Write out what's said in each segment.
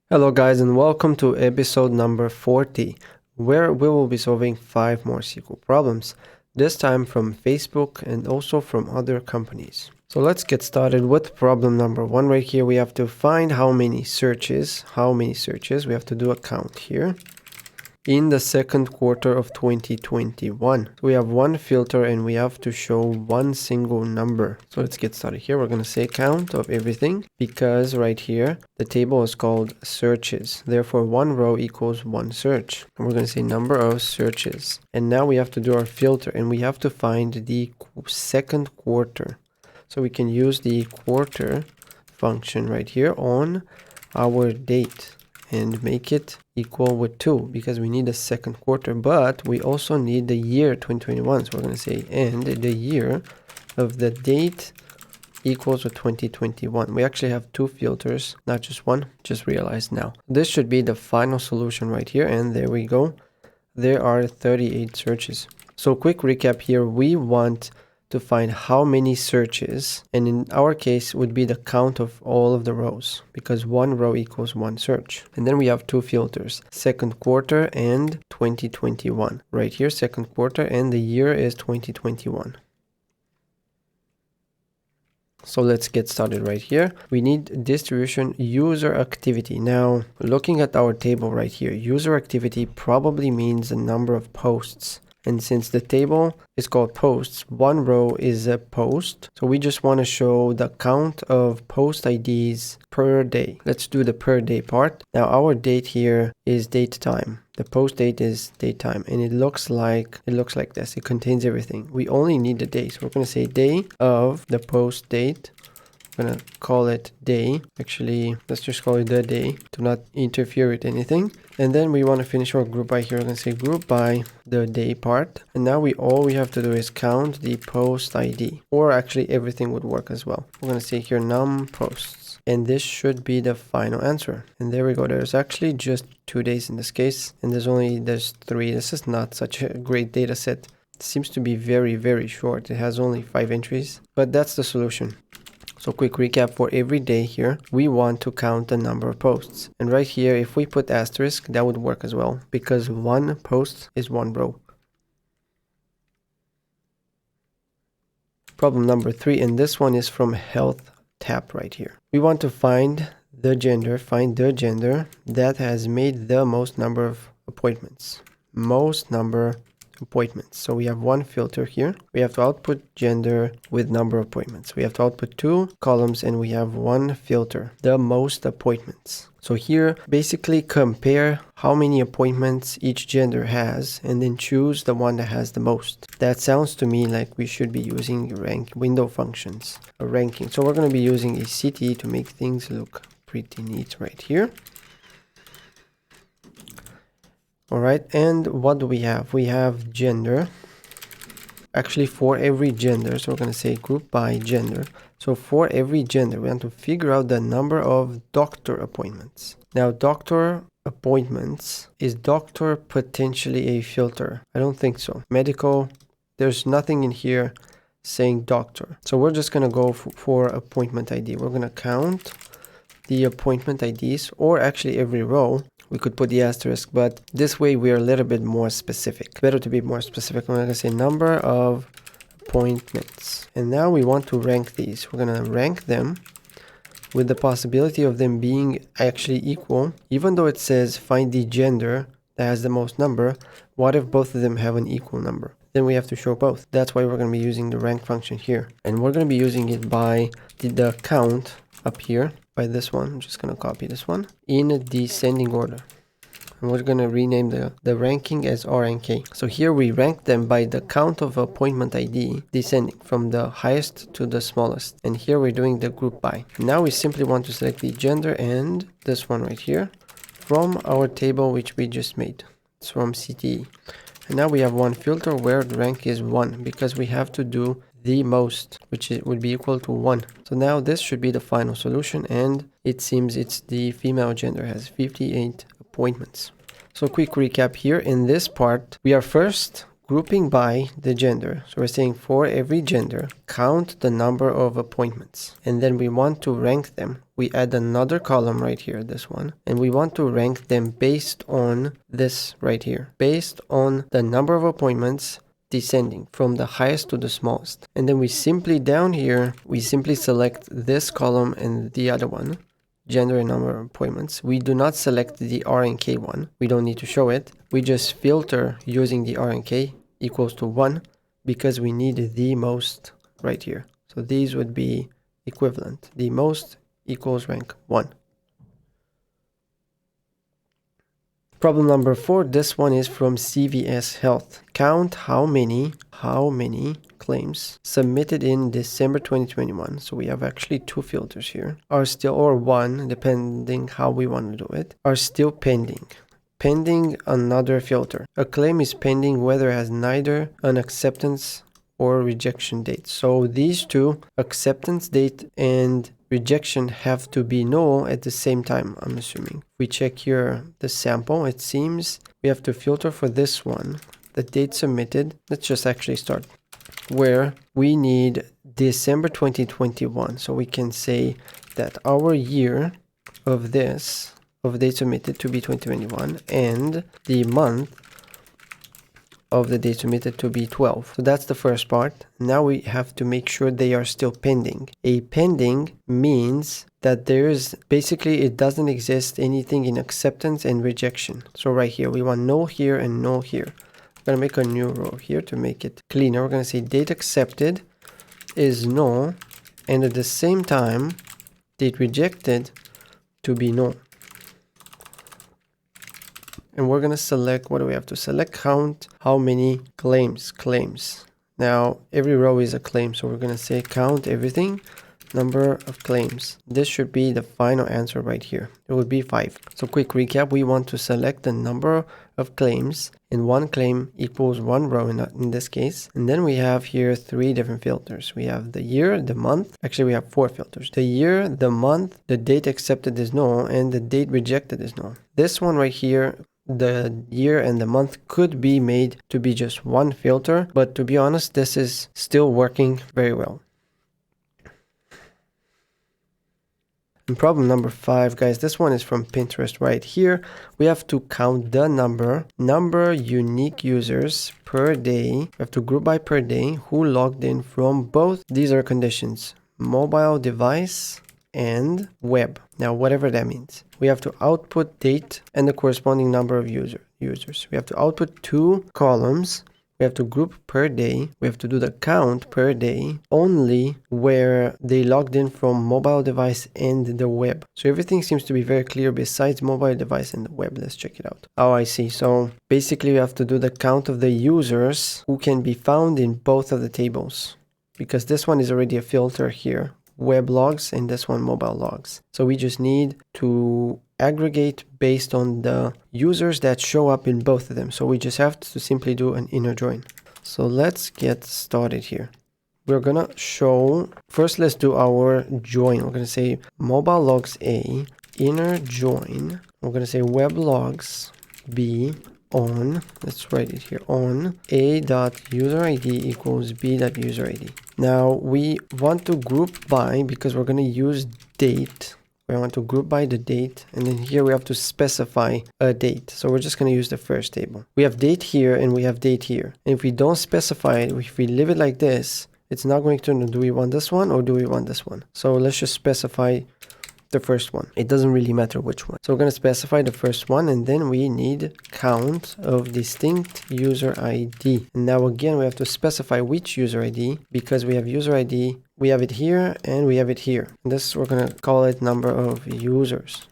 Hello guys, and welcome to episode number 40, where we will be solving 5 more SQL problems, this time from Facebook and also from other companies. So let's get started with problem number 1 right here. We have to find how many searches. We have to do a count here in the second quarter of 2021. We have one filter and we have to show one single number. So let's get started here. We're going to say count of everything because right here the table is called searches. Therefore, one row equals one search. And we're going to say number of searches. And now we have to do our filter and we have to find the second quarter. So we can use the quarter function right here on our date and make it equal with 2 because we need a second quarter, but we also need the year 2021. So we're going to say and the year of the date equals with 2021. We actually have 2 filters, not just one, just realized now. This should be the final solution right here, and there we go. There are 38 searches. So quick recap here, we want to find how many searches, and in our case would be the count of all of the rows because one row equals one search. And then we have 2 filters, second quarter and 2021. Right here, second quarter, and the year is 2021. So let's get started right here. We need distribution user activity. Now, looking at our table right here, user activity probably means the number of posts. And since the table is called posts, one row is a post. So we just want to show the count of post IDs per day. Let's do the per day part. Now our date here is date time. The post date is date time, and it looks like this. It contains everything. We only need the day. So we're going to say day of the post date. I'm going to call it day. Actually, let's just call it the day to not interfere with anything. And then we want to finish our group by here. We're going to say group by the day part. And now all we have to do is count the post ID, or actually everything would work as well. We're going to say here num posts, and this should be the final answer. And there we go. There's actually just 2 days in this case, and there's 3. This is not such a great data set. It seems to be very, very short. It has only 5 entries, but that's the solution. So quick recap for every day here, we want to count the number of posts. And right here, if we put asterisk, that would work as well because one post is one row. Problem number 3, and this one is from HealthTap right here. We want to find the gender that has made the most number of appointments. So we have one filter here. We have to output gender with number of appointments. We have to output 2 columns and we have one filter, the most appointments. So here basically compare how many appointments each gender has and then choose the one that has the most. That sounds to me like we should be using rank window functions, a ranking. So we're going to be using a CT to make things look pretty neat right here. All right, and what do we have? We have gender. Actually, for every gender, so we're going to say group by gender. So for every gender, we want to figure out the number of doctor appointments. Now, doctor appointments, is doctor potentially a filter? I don't think so. Medical, there's nothing in here saying doctor. So we're just going to go for appointment ID. We're going to count the appointment IDs, or actually every row. We could put the asterisk, but this way we are a little bit more specific. Better to be more specific. I'm going to say number of appointments. And now we want to rank these. We're going to rank them with the possibility of them being actually equal. Even though it says find the gender that has the most number, what if both of them have an equal number? Then we have to show both. That's why we're going to be using the rank function here. And we're going to be using it by the count up here. By this one, I'm just going to copy this one in descending order. And we're going to rename the ranking as RNK. So here we rank them by the count of appointment ID descending from the highest to the smallest. And here we're doing the group by. Now we simply want to select the gender and this one right here from our table which we just made. It's from CTE. And now we have one filter where the rank is 1 because we have to do the most, which would be equal to 1. So now this should be the final solution, and it seems it's the female gender has 58 appointments. So quick recap here. In this part, we are first grouping by the gender. So we're saying for every gender, count the number of appointments. And then we want to rank them. We add another column right here, this one, and we want to rank them based on this right here, based on the number of appointments descending from the highest to the smallest. And then we simply down here, we simply select this column and the other one, gender and number of appointments. We do not select the R and K one. We don't need to show it. We just filter using the R and K equals to 1 because we need the most right here. So these would be equivalent. The most equals rank 1. Problem number 4, this one is from CVS Health. Count how many claims submitted in December 2021. So we have actually 2 filters here. Are still, or 1, depending how we want to do it, are still pending. Pending another filter. A claim is pending whether it has neither an acceptance or rejection date. So these two, acceptance date and rejection, have to be null at the same time, I'm assuming. We check here the sample. It seems we have to filter for this one, the date submitted. Let's just actually start where we need December 2021. So we can say that our year of this, of date submitted, to be 2021, and the month of the date submitted to be 12. So that's the first part. Now we have to make sure they are still pending. A pending means that there's basically, it doesn't exist anything in acceptance and rejection. So right here, we want no here and no here. I'm gonna make a new row here to make it cleaner. We're gonna say date accepted is no, and at the same time, date rejected to be no. And we're going to select, what do we have to select? Count how many claims. Now, every row is a claim. So we're going to say count everything, number of claims. This should be the final answer right here. It would be 5. So quick recap, we want to select the number of claims, and one claim equals one row in this case. And then we have here 3 different filters. We have the year, the month. Actually, we have 4 filters. The year, the month, the date accepted is no, and the date rejected is no. This one right here, the year and the month, could be made to be just one filter, but to be honest, this is still working very well. And problem number 5, guys, this one is from Pinterest right here. We have to count the number unique users per day. We have to group by per day who logged in from both. These are conditions: mobile device and web. Now, whatever that means. We have to output date and the corresponding number of users. We have to output 2 columns. We have to group per day. We have to do the count per day only where they logged in from mobile device and the web. So everything seems to be very clear besides mobile device and the web. Let's check it out. Oh, I see. So basically we have to do the count of the users who can be found in both of the tables, because this one is already a filter here, web logs, and this one mobile logs. So we just need to aggregate based on the users that show up in both of them. So we just have to simply do an inner join. So let's get started here. We're gonna show, first let's do our join. We're gonna say mobile logs A, inner join. We're gonna say web logs B on, let's write it here, on a.userid equals b.userid. Now we want to group by, because we're going to use date. We want to group by the date, and then here we have to specify a date. So we're just going to use the first table. We have date here and we have date here. And if we don't specify it, if we leave it like this, it's not going to know, do we want this one or do we want this one? So let's just specify the first one. It doesn't really matter which one. So we're going to specify the first one, and then we need count of distinct user ID. And now again, we have to specify which user ID, because we have user ID, we have it here and we have it here. And this, we're going to call it number of users.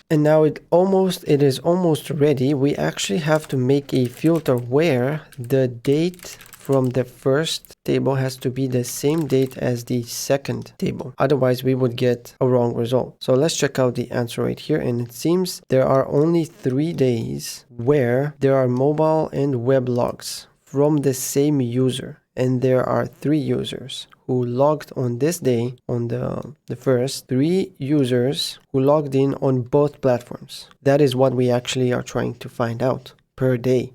And now it is almost ready. We actually have to make a filter where the date from the first table has to be the same date as the second table. Otherwise, we would get a wrong result. So let's check out the answer right here. And it seems there are only 3 days where there are mobile and web logs from the same user. And there are 3 users who logged on this day, on the first, 3 users who logged in on both platforms. That is what we actually are trying to find out per day.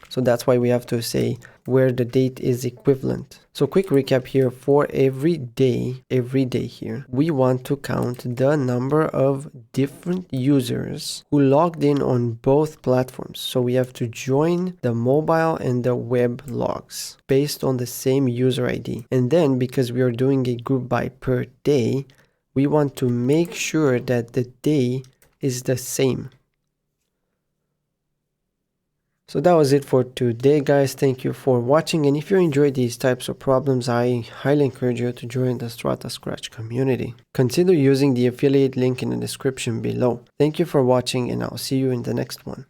So that's why we have to say where the date is equivalent. So quick recap here, for every day here, we want to count the number of different users who logged in on both platforms. So we have to join the mobile and the web logs based on the same user ID. And then because we are doing a group by per day, we want to make sure that the day is the same. So that was it for today, guys. Thank you for watching. And if you enjoyed these types of problems, I highly encourage you to join the StrataScratch community. Consider using the affiliate link in the description below. Thank you for watching, and I'll see you in the next one.